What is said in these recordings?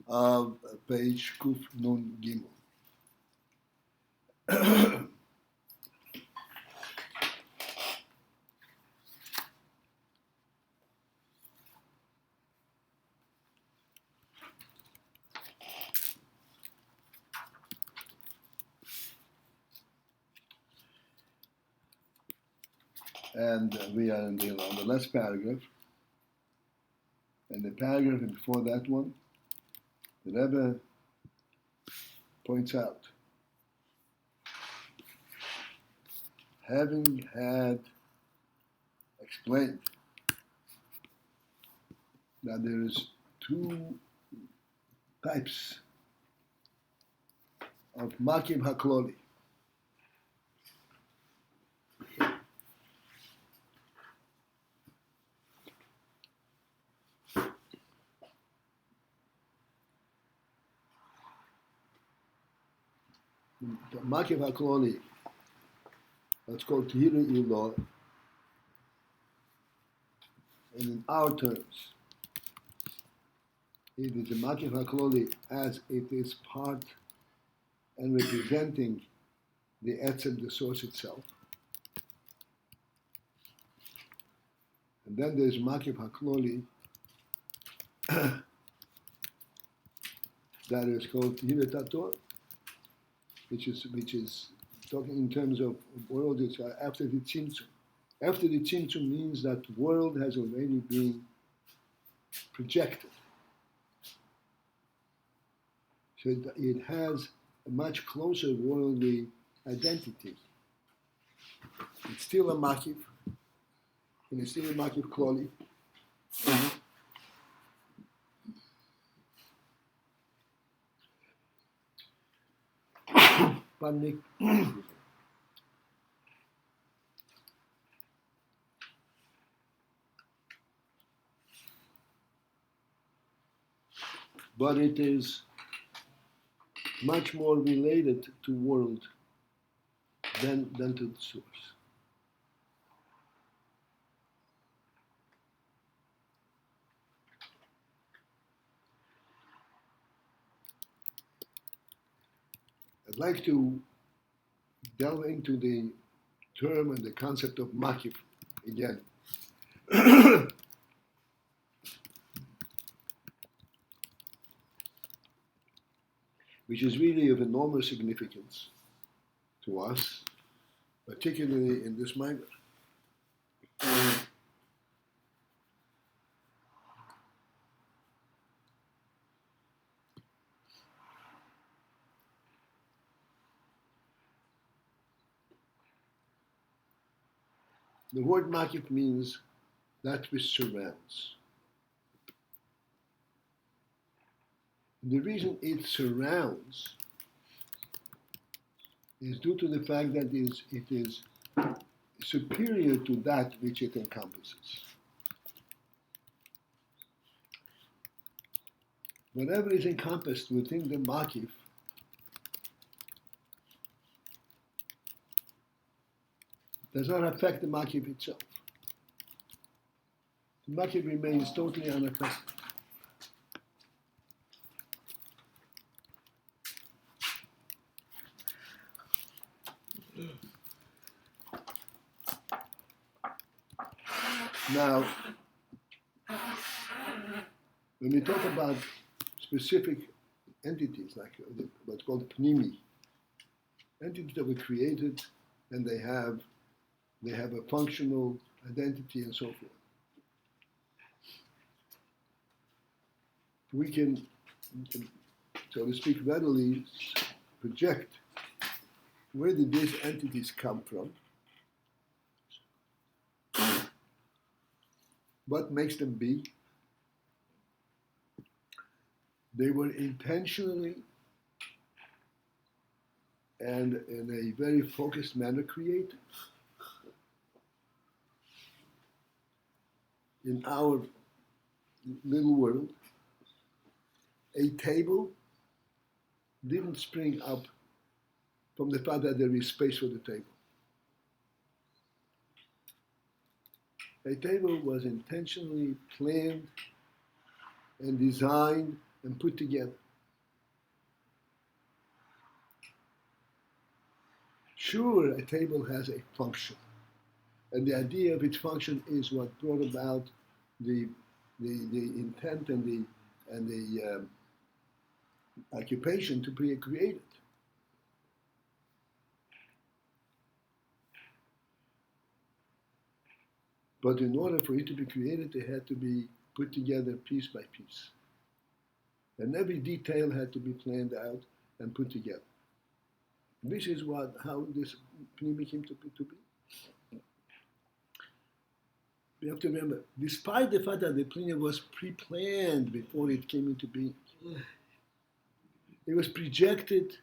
of page Kuf Nun Gimel. And we are on the last paragraph. And the paragraph before that one, the Rebbe points out, having had explained that there is two types of Makif HaKloli. The Makif HaKloli, that's called Tehillah Ilah, and in our terms, it is the Makif HaKloli as it is part and representing the Etzem, the source itself. And then there's Makif HaKloli that is called Tehillah Tator, which is talking in terms of world. It's after the Tzimtzum. After the Tzimtzum means that the world has already been projected. So it has a much closer worldly identity. It's still a Makif, and it's still a Makif Kloli. Pardon me. But it is much more related to world than to the source. I'd like to delve into the term and the concept of Makif again. Which is really of enormous significance to us, particularly in this minor. The word Makif means that which surrounds. The reason it surrounds is due to the fact that it is superior to that which it encompasses. Whatever is encompassed within the Makif does not affect the Makif itself. The Makif remains totally unaffected. Now, when we talk about specific entities, like what's called pnimi, entities that were created and they have a functional identity and so forth, we can, so to speak, readily project where did these entities come from, what makes them be. They were intentionally and in a very focused manner created. In our little world, a table didn't spring up from the fact that there is space for the table. A table was intentionally planned and designed and put together. Sure, a table has a function, and the idea of its function is what brought about the intent and the occupation to be created. But in order for it to be created, it had to be put together piece by piece. And every detail had to be planned out and put together. This is how this Pnimi came to be. You have to remember, despite the fact that the Pnimi was pre-planned before it came into being, it was projected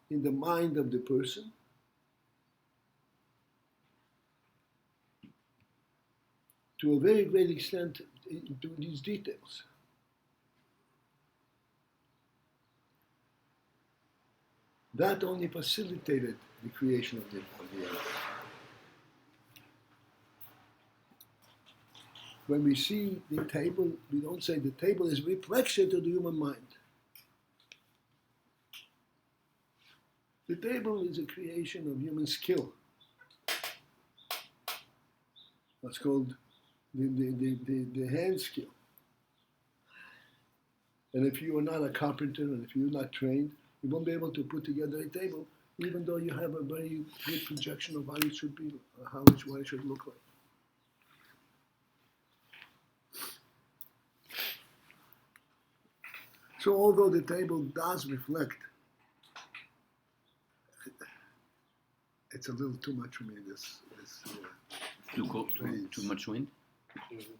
in the mind of the person to a very great extent into these details. That only facilitated the creation of the entity. When we see the table, we don't say the table is reflection to the human mind. The table is a creation of human skill. That's called the hand skill. And if you are not a carpenter and if you're not trained, you won't be able to put together a table, even though you have a very good projection of what it should be, what it should look like. So although the table does reflect, it's a little too much for me, too much wind? Mm-hmm.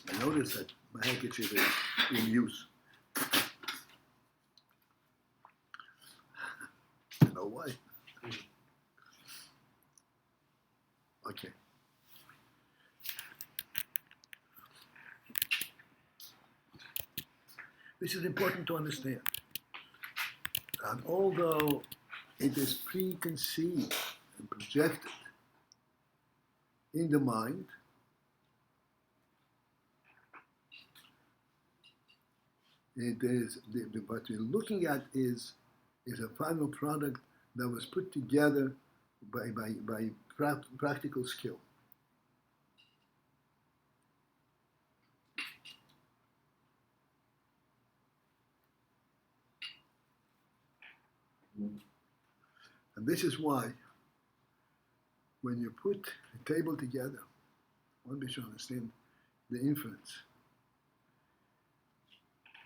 I notice that my handkerchief is in use. You know why? Okay. This is important to understand. And although it is preconceived and projected in the mind, it is what we're looking at is a final product that was put together by practical skill. And this is why, when you put a table together, one should understand the inference.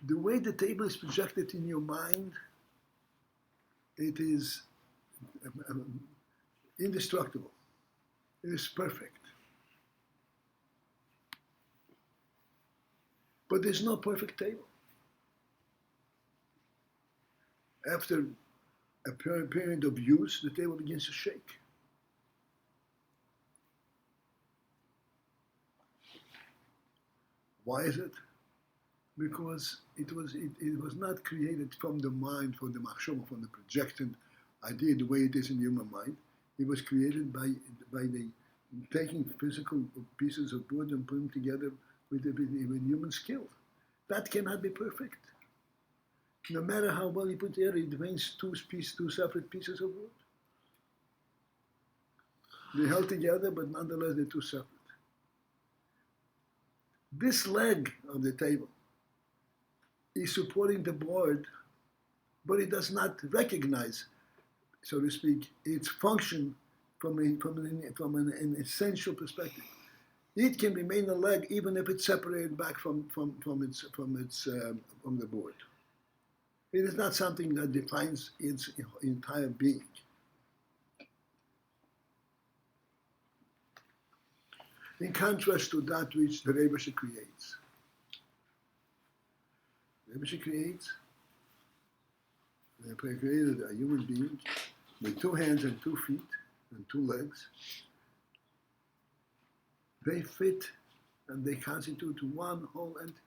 The way the table is projected in your mind, it is indestructible. It is perfect. But there's no perfect table. After a period of use, the table begins to shake. Why is it? Because it was not created from the mind, from the machshava, from the projected idea, the way it is in the human mind. It was created by the taking physical pieces of wood and putting them together with human skill. That cannot be perfect. No matter how well you put together, it remains two separate pieces of wood. They're held together, but nonetheless they're two separate. This leg of the table is supporting the board, but it does not recognize, so to speak, its function from an essential perspective. It can remain a leg even if it's separated back from the board. It is not something that defines its entire being. In contrast to that which the REBBE creates. The REBBE created a human being with 2 hands and 2 feet and 2 legs. They fit and they constitute one whole entity.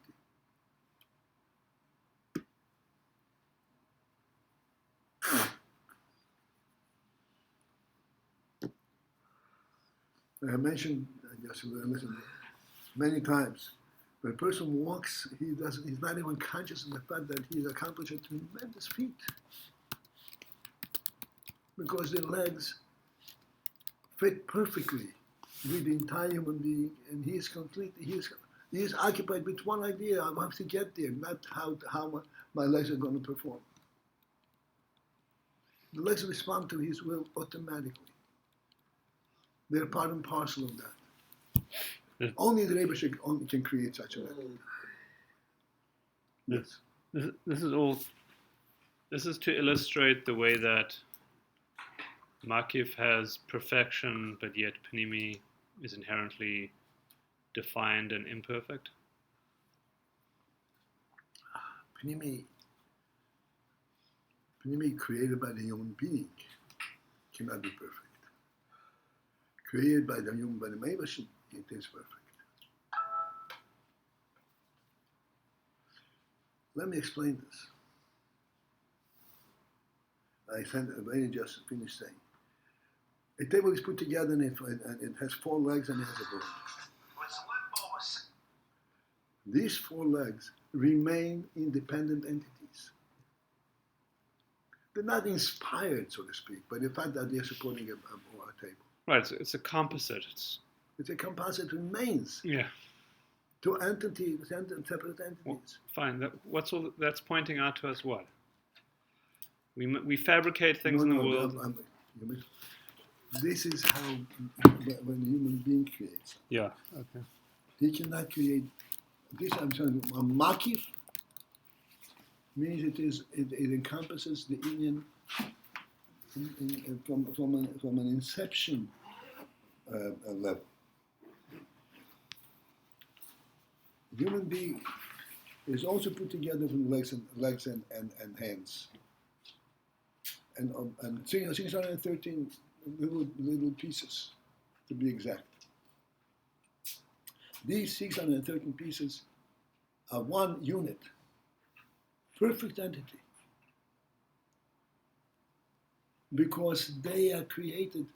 I mentioned, just listen, many times, when a person walks, he's not even conscious of the fact that he's accomplished a tremendous feat. Because the legs fit perfectly with the entire human being, and he is occupied with one idea: I have to get there, not how my legs are going to perform. The legs respond to his will automatically. They're part and parcel of that. Only the REBBE can create such a method. Yes. This is to illustrate the way that Makif has perfection, but yet Pnimi is inherently defined and imperfect. Pnimi created by the human being cannot be perfect. Created by the Meivash, it is perfect. Let me explain this. I just finished saying. A table is put together and it has 4 legs and it has a board. These 4 legs remain independent entities. They're not inspired, so to speak, by the fact that they're supporting a table. Right, so it's a composite. It's a composite remains. Yeah. To entities, separate entities. Well, fine. That's pointing out to us what? We fabricate things in the world. This is how when a human being creates. Yeah. Okay. He cannot create. This I'm saying. A Makif means it encompasses the union from an inception level. The human being is also put together from legs and hands, and 613 little pieces, to be exact. These 613 pieces are one unit, perfect entity, because they are created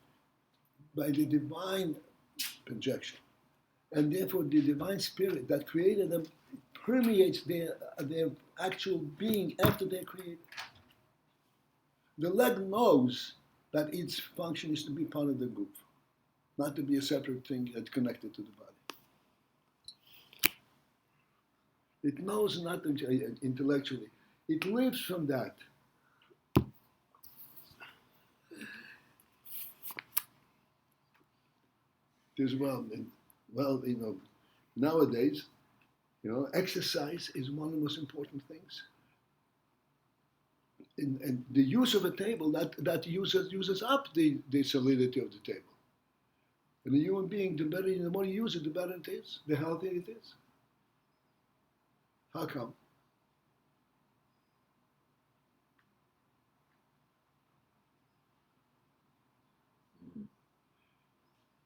by the divine projection. And therefore, the divine spirit that created them permeates their actual being after they're created. The leg knows that its function is to be part of the group, not to be a separate thing that's connected to the body. It knows not intellectually. It lives from that. As well, nowadays, exercise is one of the most important things. And the use of a table that uses up the solidity of the table. And the human being, the more you use it, the better it is, the healthier it is. How come?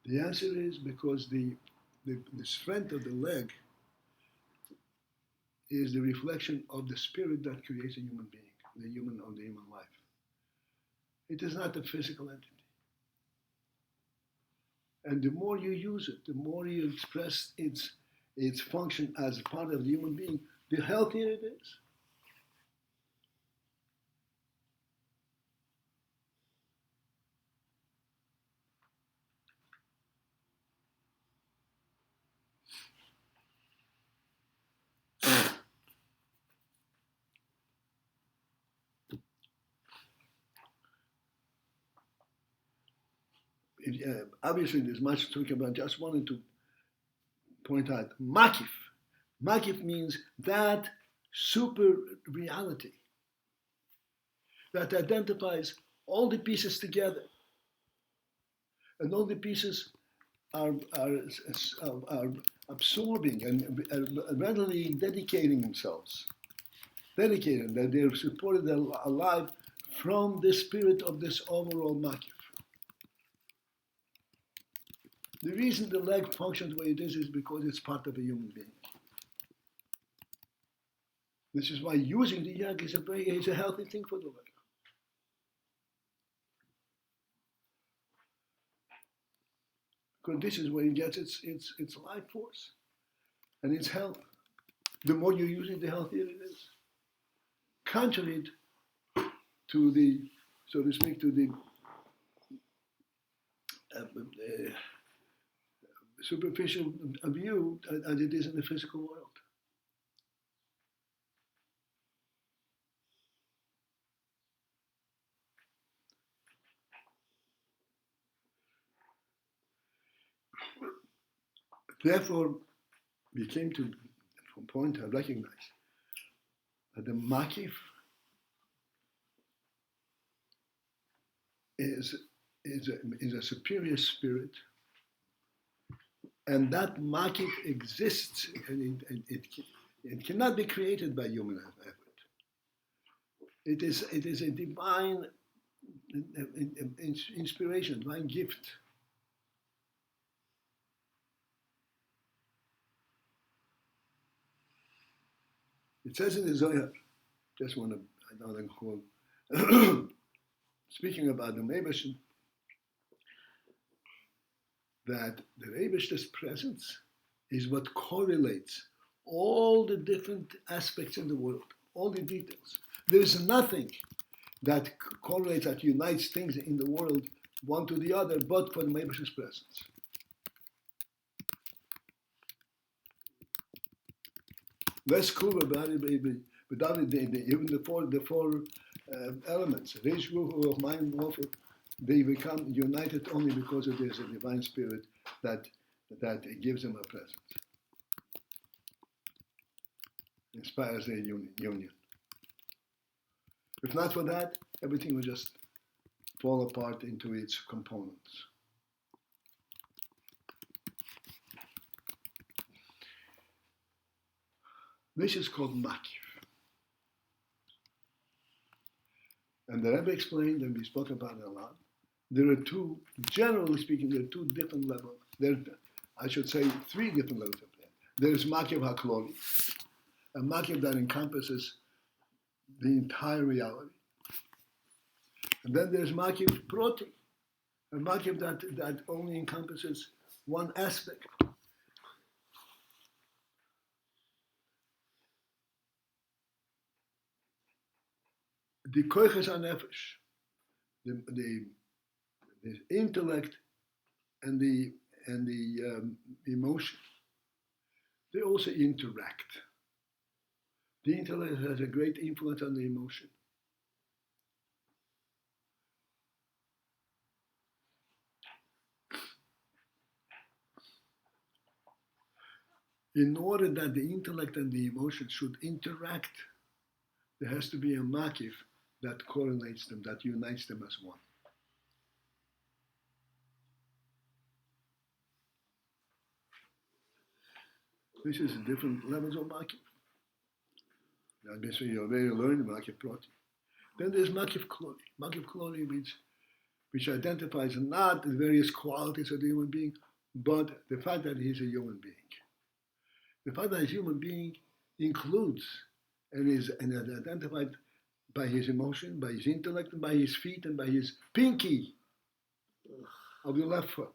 The answer is because the strength of the leg is the reflection of the spirit that creates a human being, the human life. It is not a physical entity. And the more you use it, the more you express its function as part of the human being, the healthier it is. Obviously, there's much to talk about. Just wanted to point out Makif. Makif means that super reality that identifies all the pieces together, and all the pieces are absorbing and readily dedicating themselves, that they're supported alive from the spirit of this overall Makif. The reason the leg functions the way it is because it's part of a human being. This is why using the leg is a healthy thing for the leg. because this is where it gets its life force and its health. The more you use it, the healthier it is. Contrary to the, so to speak, to the superficial view as it is in the physical world. Therefore, we came to a point I recognize that the Makif is a superior spirit, and that Makif exists, and it cannot be created by human effort. It is a divine inspiration, divine gift. It says in the Zohar, just want to, another quote, speaking about the Rebbe, that the Rebbe's presence is what correlates all the different aspects in the world, all the details. There is nothing that correlates, that unites things in the world one to the other, but for the Rebbe's presence. Less cool about it, without even the four elements, Reish, Ruach, of mind, Wafer, they become united only because there's a divine spirit that gives them a presence, inspires their union. If not for that, everything will just fall apart into its components. This is called Makif. And the Rebbe explained, and we spoke about it a lot, there are two, generally speaking, there are two different levels. I should say three different levels of that. There is Makif HaKloli, a Makif that encompasses the entire reality. And then there's Makif Proti, a Makif that only encompasses one aspect. The koiches hanefesh, the intellect and the emotion, they also interact. The intellect has a great influence on the emotion. In order that the intellect and the emotion should interact, there has to be a makif that correlates them, that unites them as one. This is different levels of makif. That means you already learned makif proti. Then there's makif kloli. Makif kloli, which identifies not the various qualities of the human being, but the fact that he's a human being. The fact that he's a human being includes and is identified by his emotion, by his intellect, and by his feet, and by his pinky of the left foot.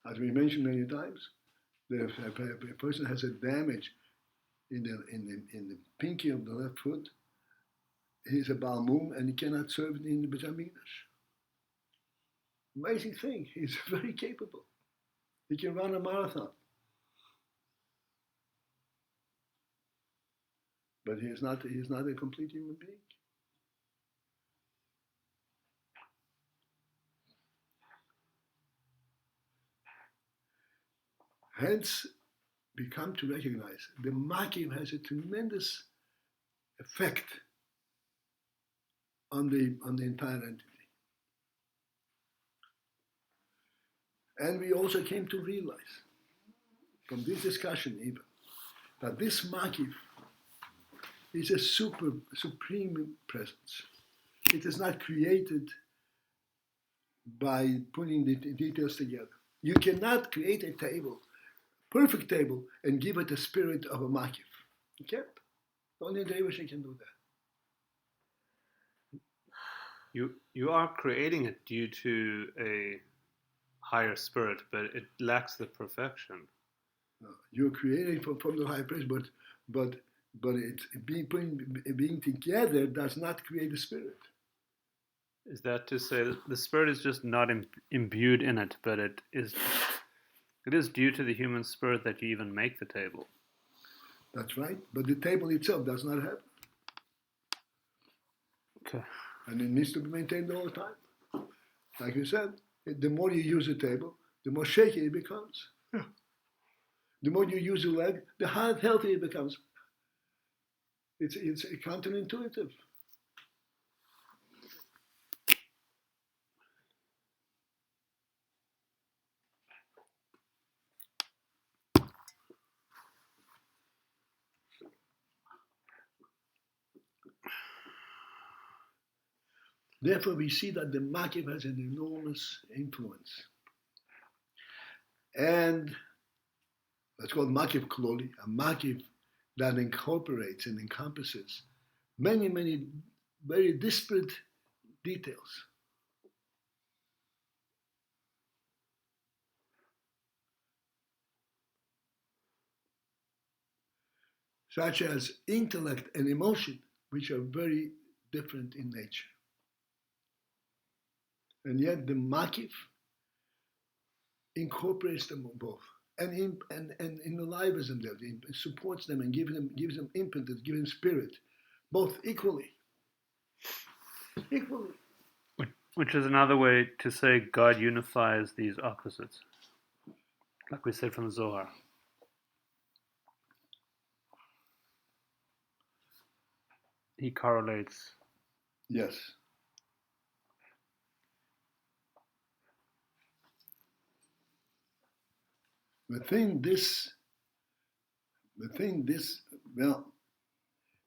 As we mentioned many times, if a person has a damage in the pinky of the left foot, he's a balmum and he cannot serve in the Beit HaMikdash. Amazing thing. He's very capable. He can run a marathon. But he is not a complete human being. Hence, we come to recognize the Makif has a tremendous effect on the entire entity. And we also came to realize, from this discussion even, that this Makif is a supreme presence. It is not created by putting the details together. You cannot create a table, perfect table, and give it a spirit of a Makif. You can't. Only the Rebbe can do that. You are creating it due to a higher spirit, but it lacks the perfection. You're creating from the higher place, but it's being together does not create the spirit. Is that to say that the spirit is just not imbued in it, but it is due to the human spirit that you even make the table? That's right, but the table itself does not have. Okay. And it needs to be maintained all the time. Like you said, the more you use the table, the more shaky it becomes. The more you use the leg, the healthier it becomes. It's counterintuitive. Therefore, we see that the Makif has an enormous influence. And that's called Makif Kloli, a Makif that incorporates and encompasses many, many very disparate details. Such as intellect and emotion, which are very different in nature. And yet the Makif incorporates them both and enlives them, it supports them and gives them impetus, gives them spirit, both equally. Equally. Which is another way to say God unifies these opposites, like we said from the Zohar. He correlates. Yes. The thing that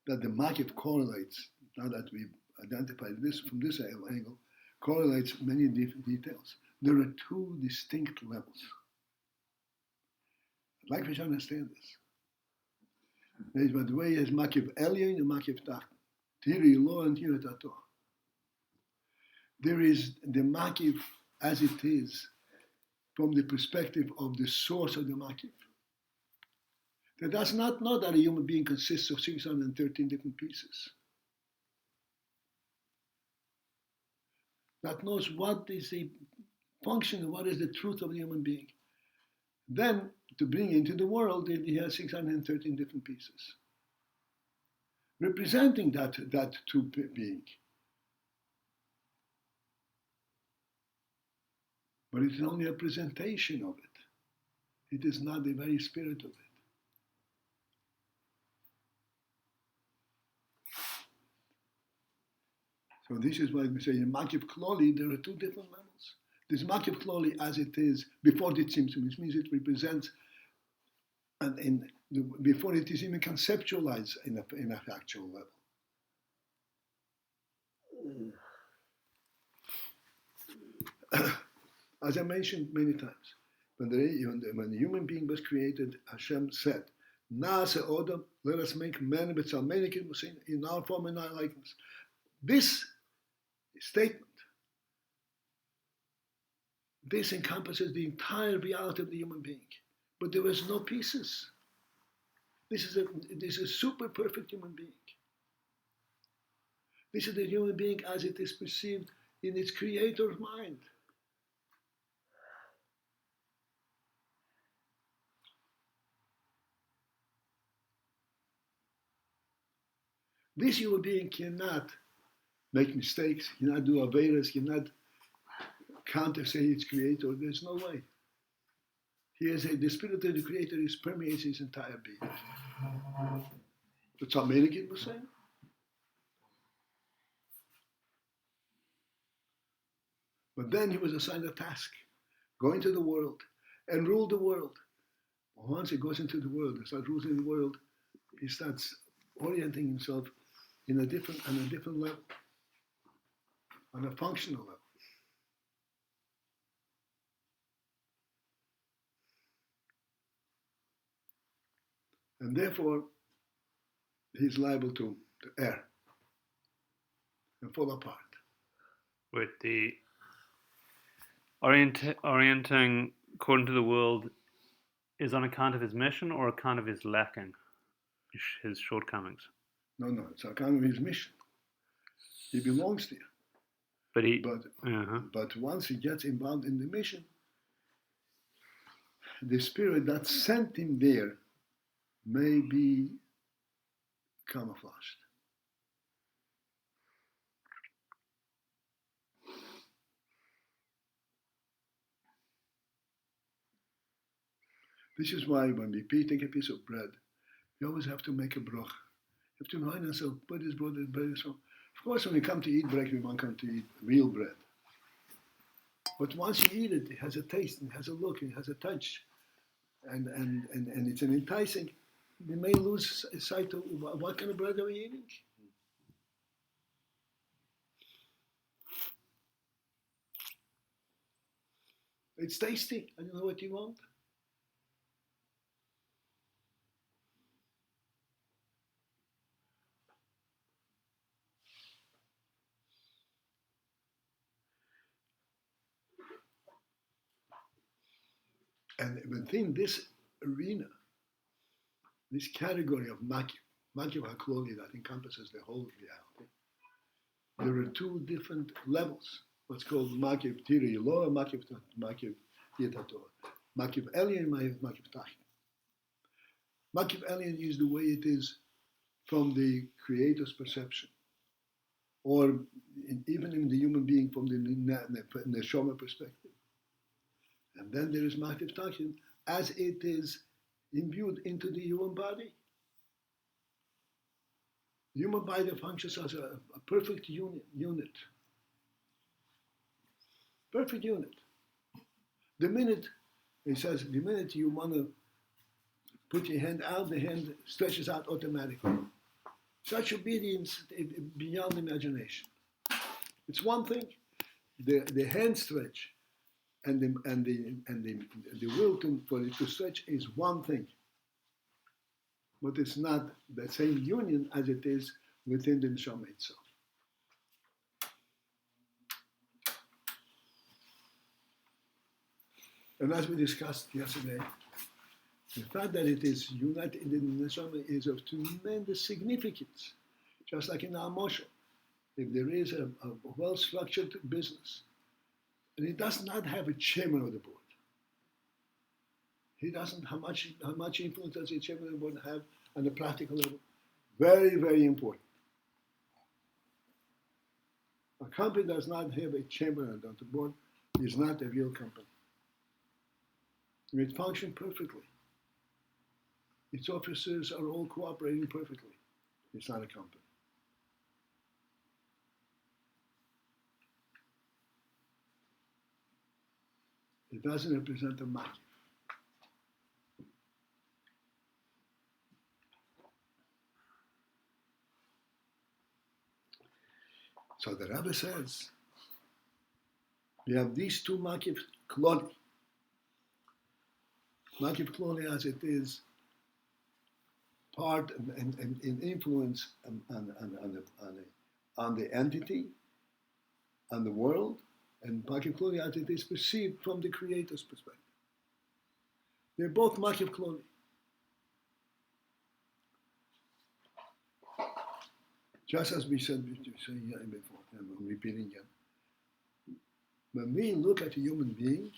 the market correlates, now that we've identified this from this angle, correlates many details. There are two distinct levels. I'd like you to understand this. There's by the way is Makif Elyon and Makif Tach. Tiri Lo and Tiri Tato. There is the Makif as it is from the perspective of the source of the Makif. That does not know that a human being consists of 613 different pieces. That knows what is the function, what is the truth of the human being. Then, to bring into the world, he has 613 different pieces, representing that true being. But it is only a presentation of it. It is not the very spirit of it. So this is why we say in Makif Kloli, there are two different levels. This Makif Kloli as it is, before the Tzimtzum, which means it represents, before it is even conceptualized in a factual level. As I mentioned many times, when the human being was created, Hashem said, Naase Odom, let us make man in our form and our likeness. This statement, this encompasses the entire reality of the human being, but there is no pieces. This is a super perfect human being. This is the human being as it is perceived in its creator's mind. This human being cannot make mistakes, cannot do averas, cannot counter-say its creator. There's no way. The spirit of the creator permeates his entire being. That's what Makif was saying. But then he was assigned a task, go into the world and rule the world. Once he goes into the world and starts ruling the world, he starts orienting himself on a different level, on a functional level. And therefore, he's liable to err and fall apart. With the orienting according to the world is on account of his mission or account of his lacking, his shortcomings. No, it's on account of his mission. He belongs there. But once he gets involved in the mission, the spirit that sent him there may be camouflaged. This is why when we take a piece of bread, we always have to make a brach. You have to remind ourselves, bread is bread, bread is so. Of course, when we come to eat bread, we want to come to eat real bread. But once you eat it, it has a taste, and it has a look, and it has a touch, and it's an enticing. We may lose sight of what kind of bread are we eating. It's tasty. I don't know what you want. And within this arena, this category of Makif HaKloli that encompasses the whole reality, there are two different levels. What's called Makif Tiri Eloah, Makif Yetator, Makif Elyon, Makif Tachin. Makif Elyon is the way it is from the Creator's perception, or even in the human being from the Neshama perspective. And then there is Makif Tachin as it is imbued into the human body. The human body functions as a perfect unit. Perfect unit. The minute you want to put your hand out, the hand stretches out automatically. Such obedience beyond imagination. It's one thing. The hand stretch and the will for it to stretch is one thing. But it's not the same union as it is within the neshama itself. And as we discussed yesterday, the fact that it is united in the neshama is of tremendous significance. Just like in our moshel, if there is a well-structured business, and it does not have a chairman of the board, he doesn't. How much influence does the chairman of the board have on the practical level? Very, very important. A company does not have a chairman on the board is not a real company. It functions perfectly. Its officers are all cooperating perfectly. It's not a company. It doesn't represent a Makif. So the Rebbe says, we have these two Makif Kloli. Makif Kloli as it is part and influence on the entity, on the world, and Makif Kloli as it is perceived from the Creator's perspective. They're both Makif Kloli. Just as we said before, and I'm repeating again. When we look at a human being,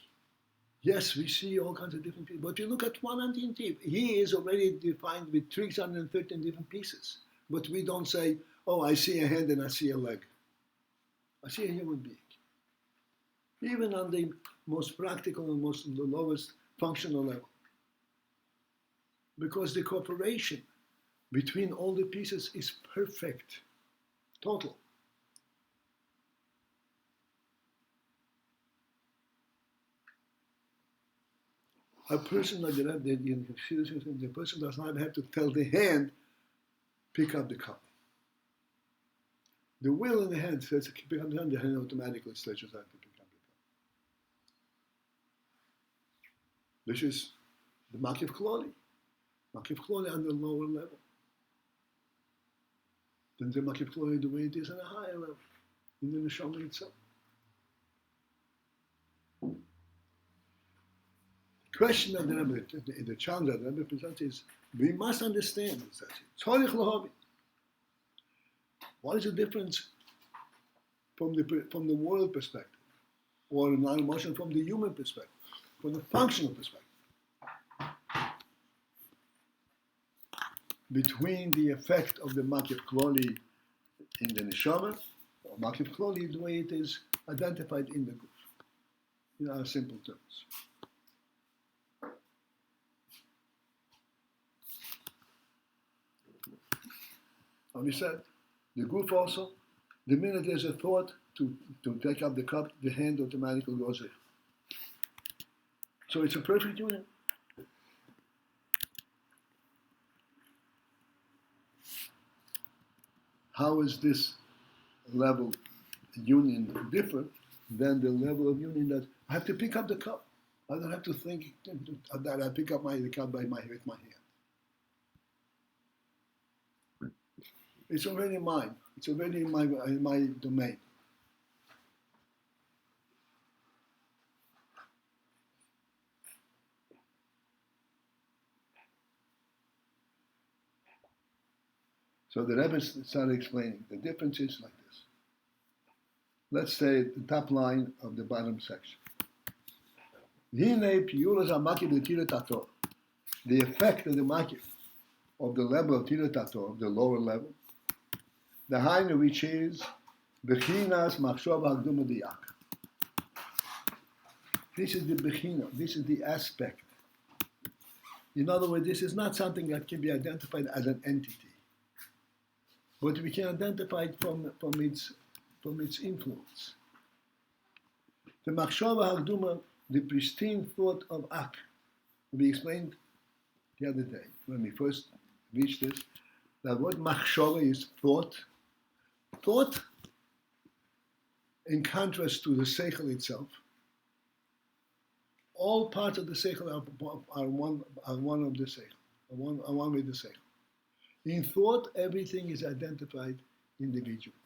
yes, we see all kinds of different people, but you look at one entity, he is already defined with 313 different pieces. But we don't say, oh, I see a hand and I see a leg. I see a human being. Even on the most practical and the lowest functional level. Because the cooperation between all the pieces is perfect, total. A person like the person does not have to tell the hand, pick up the cup. The will in the hand says, pick up the hand automatically stretches out to pick up the cup. This is the Makif Kloli. Makif Kloli on the lower level. then the Makif Kloli the way it is on a higher level, in the Neshama itself. The question that the challenge that the Rebbe presents is, we must understand is that Tzorich Lahavi. What is the difference from the world perspective, or non-emotional from the human perspective, from the functional perspective, between the effect of the Makif Kloli in the Neshama, or Makif Kloli the way it is identified in the group, in our simple terms. And we said, the group also, the minute there's a thought to take up the cup, the hand automatically goes there. So it's a perfect union. How is this level union different than the level of union that I have to pick up the cup? I don't have to think that I pick up the cup with my hand. It's already mine. It's already in my domain. So the Rebbe started explaining. The difference is like this. Let's say the top line of the bottom section. The effect of the Makif, of the level of Tirat Tator, of the lower level, the higher which is Bechinas Machshava Hagduma Diyak. This is the Bechina, this is the aspect. In other words, this is not something that can be identified as an entity, but we can identify it from its influence. The Machshava Hagduma, the pristine thought of Ak, we explained the other day when we first reached this, that what Machshava is thought. Thought, in contrast to the Seichel itself, all parts of the Seichel are one of the Seichel, are one with the Seichel. In thought, everything is identified individually.